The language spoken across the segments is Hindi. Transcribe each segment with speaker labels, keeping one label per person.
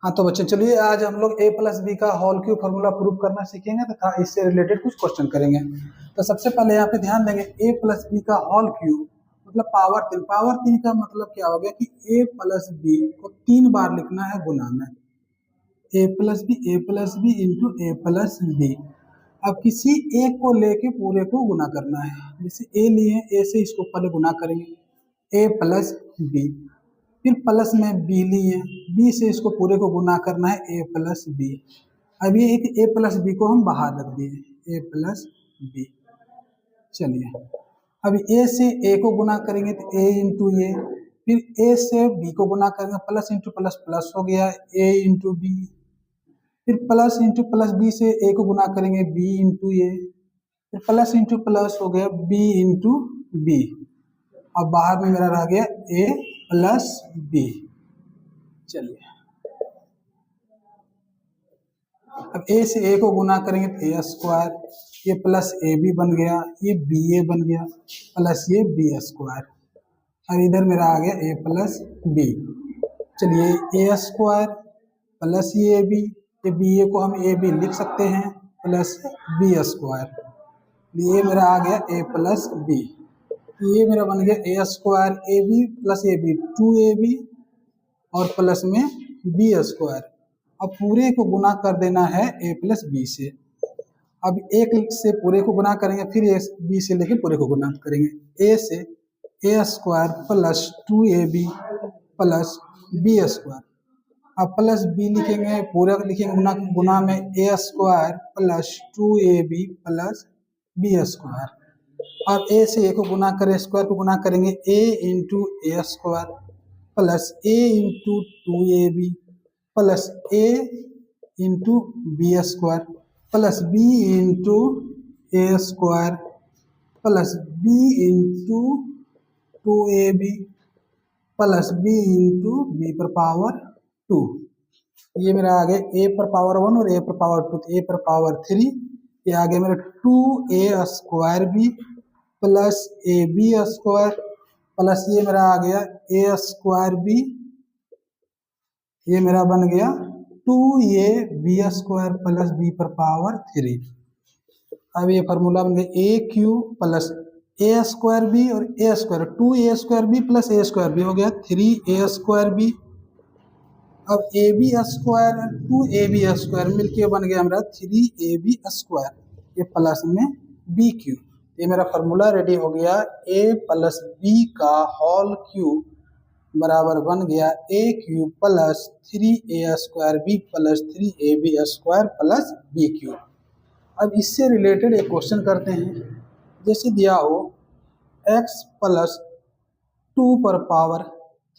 Speaker 1: हाँ तो बच्चे चलिए आज हम लोग ए प्लस बी का होल क्यूब फॉर्मूला प्रूव करना सीखेंगे तथा इससे रिलेटेड कुछ क्वेश्चन करेंगे। तो सबसे पहले यहाँ पे ध्यान देंगे ए प्लस बी का होल क्यूब मतलब पावर तीन का मतलब क्या हो गया कि ए प्लस बी को 3 बार लिखना है गुना में, ए प्लस बी इंटू ए प्लस बी। अब किसी एक को लेके पूरे को गुना करना है, जैसे ए लिए ए से इसको पहले गुना करेंगे ए प्लस बी, फिर प्लस में बी लिए बी से इसको पूरे को गुना करना है ए प्लस बी। अब ये एक ए प्लस बी को हम बाहर रख दिए ए प्लस बी। चलिए अब ए से ए को गुना करेंगे तो ए इंटू ए, फिर ए से बी को गुना करेंगे प्लस इंटू प्लस प्लस हो गया ए इंटू बी, फिर प्लस इंटू प्लस बी से ए को गुना करेंगे बी इंटू ए, फिर प्लस इंटू प्लस हो गया बी इंटू बी। अब बाहर में मेरा रह गया ए प्लस बी। चलिए अब ए से ए को गुना करेंगे तो ए स्क्वायर, ये प्लस ए बी बन गया, ये बी ए बन गया प्लस ये बी स्क्वायर, और इधर मेरा आ गया ए प्लस बी। चलिए ए स्क्वायर प्लस ये बी ए को हम ए बी लिख सकते हैं प्लस बी स्क्वायर, ये मेरा आ गया ए प्लस बी। ये मेरा बन गया A square A B plus A B 2ab और प्लस में बी स्क्वायर। अब पूरे को गुना कर देना है ए प्लस बी से। अब एक से पूरे को गुना करेंगे फिर ए बी से लेके पूरे को गुना करेंगे, ए से A square plus 2ab plus B square. अब प्लस बी लिखेंगे पूरा लिखेंगे गुना में A square plus 2ab plus B square, और ए से ए को गुना करें स्क्वायर को गुना करेंगे A into A square plus A into 2ab plus A into B square plus B into A square plus B into 2ab plus B into B पर पावर 2। ये मेरा आ गया ए पर पावर 1 और ए पर पावर 2, ए पर पावर 3, ये आ गया मेरा 2a square B plus A B square plus ये मेरा आ गया ए स्क्वायर बी, ये मेरा बन गया 2a B square plus B पर पावर 3। अब ये फार्मूला बन गया A cube plus A square B और A square 2a square B plus A square B हो गया 3a स्क्वायर बी। अब ए बी स्क्वायर 2ab स्क्वायर मिलके बन गया हमारा 3ab स्क्वायर, ये प्लस में बी क्यू। ये मेरा फार्मूला रेडी हो गया ए प्लस बी का होल क्यूब बराबर बन गया A cube plus 3a square B plus 3ab square plus B cube. अब इससे रिलेटेड एक क्वेश्चन करते हैं, जैसे दिया हो x प्लस 2 पर पावर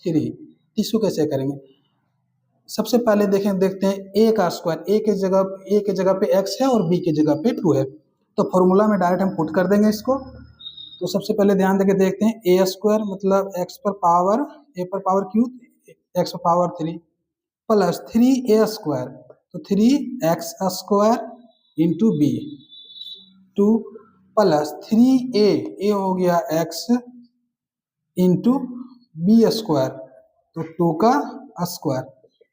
Speaker 1: 3, इसको कैसे करेंगे। सबसे पहले देखते हैं ए का स्क्वायर, ए के जगह पे x है और b के जगह पे 2 है, तो फॉर्मूला में डायरेक्ट हम पुट कर देंगे इसको। तो सबसे पहले ध्यान देके देखते हैं ए स्क्वायर मतलब x पर पावर ए पर पावर क्यूब x पर पावर 3 प्लस 3a स्क्वायर तो 3x square into B 2 plus 3a A हो गया x इंटू बी स्क्वायर तो 2 का स्क्वायर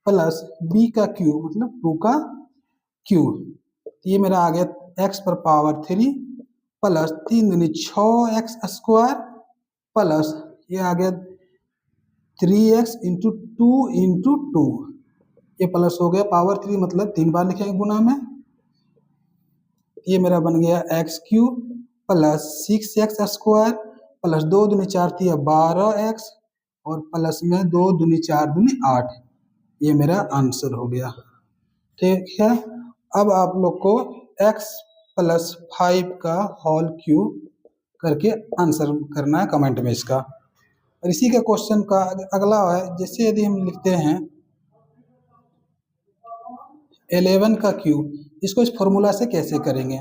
Speaker 1: प्लस b का क्यूब मतलब 2 का क्यूब। ये मेरा आ गया x पर पावर 3 प्लस 3 दूनी 6x स्क्वायर प्लस ये आ गया 3x इंटू 2 इंटू 2, ये प्लस हो गया पावर 3 मतलब 3 बार लिखेंगे गुना में। ये मेरा बन गया x cube plus 6x square plus 2 दूनी 4 थी 12x और प्लस में 2 दूनी 4 दूनी 8, ये मेरा आंसर हो गया। ठीक है, अब आप लोग को x प्लस 5 का होल क्यूब करके आंसर करना है कमेंट में इसका। और इसी का क्वेश्चन का अगला है, जैसे यदि हम लिखते हैं 11 का क्यूब, इसको इस फॉर्मूला से कैसे करेंगे।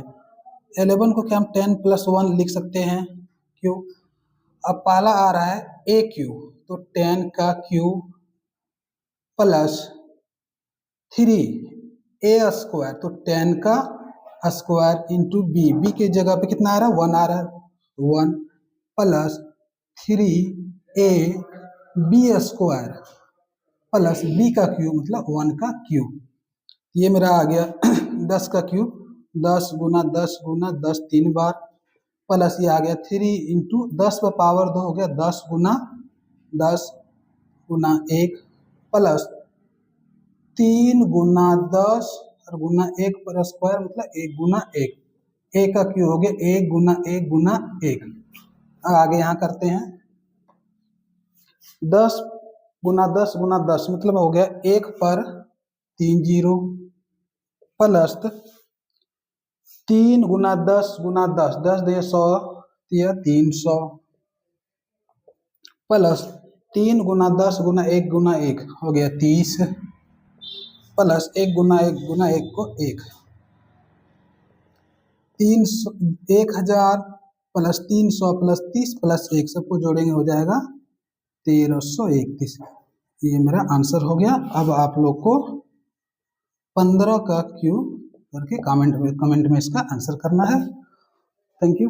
Speaker 1: 11 को क्या हम 10 प्लस 1 लिख सकते हैं क्यों। अब पहला आ रहा है ए क्यूब तो 10 का क्यूब प्लस 3a स्क्वायर तो 10 का स्क्वायर इंटू बी के जगह पे कितना आ रहा है 1 आ रहा है 1 plus 3a B square plus B का क्यूब मतलब 1 का क्यूब। ये मेरा आ गया 10 का क्यूब, 10 गुना 10 गुना 10 3 बार, प्लस ये आ गया 3 इंटू 10 पर पावर 2 हो गया 10 गुना 1 प्लस 3 गुना 10 और गुना 1 पर स्क्वायर मतलब 1 गुना 1, 1 का क्यूब हो गया 1 गुना 1 गुना 1। अब आगे यहाँ करते हैं 10 गुना 10 गुना 10 मतलब हो गया 1 पर 3 जीरो प्लस 3 गुना 10 गुना 10, 10 दिए 100 दिया 300 प्लस 3 गुना 10 गुना 1 हो गया 30 प्लस 1 गुना 1 को 1, 300 1000 प्लस 300 प्लस 30 प्लस 1 सबको जोड़ेंगे हो जाएगा 1331। ये मेरा आंसर हो गया। अब आप लोग को 15 का क्यूब करके कमेंट में इसका आंसर करना है। Thank you.